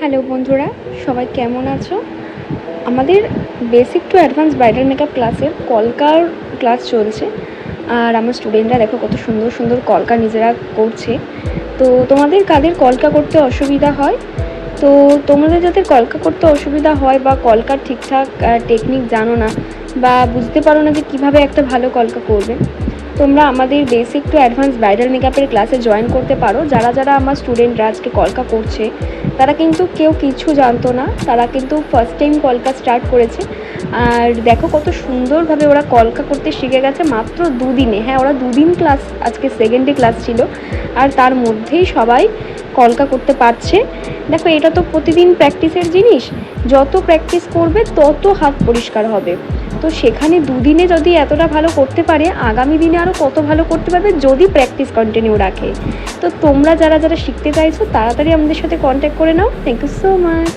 Hello বন্ধুরা, সবাই কেমন আছো? আমাদের basic to advance bridal makeup ক্লাসের কলকার ক্লাস চলছে। আর আমার স্টুডেন্টরা দেখো কত সুন্দর সুন্দর কলকা নিজেরা করছে। তো তোমাদের কাদের কলকা করতে অসুবিধা হয়, তো তোমাদের যাদের কলকা করতে অসুবিধা হয় বা কলকার ঠিকঠাক টেকনিক জানো না বা বুঝতে পারো না যে কীভাবে একটা ভালো কলকা করবে, তোমরা আমাদের বেসিক টু অ্যাডভান্স ব্রাইডাল মেকআপের ক্লাসে জয়েন করতে পারো। যারা যারা আমার স্টুডেন্টরা আজকে কলকা করছে তারা কিন্তু কেউ কিছু জানতো না, তারা কিন্তু ফার্স্ট টাইম কলকা স্টার্ট করেছে। আর দেখো কত সুন্দরভাবে ওরা কলকা করতে শিখে গেছে মাত্র দুদিনে। হ্যাঁ, ওরা দুদিন ক্লাস, আজকে সেকেন্ড ডে ক্লাস ছিল, আর তার মধ্যেই সবাই কলকা করতে পারছে। দেখো এটা তো প্রতিদিন প্র্যাকটিসের জিনিস, যত প্র্যাকটিস করবে তত হাত পরিষ্কার হবে। তো সেখানে দুদিনে যদি এতটা ভালো করতে পারে, আগামী দিনে আরও কত ভালো করতে পারবে যদি প্র্যাকটিস কন্টিনিউ রাখে। তো তোমরা যারা যারা শিখতে চাইছো তাড়াতাড়ি আমাদের সাথে কন্ট্যাক্ট করে নাও। Thank you so much.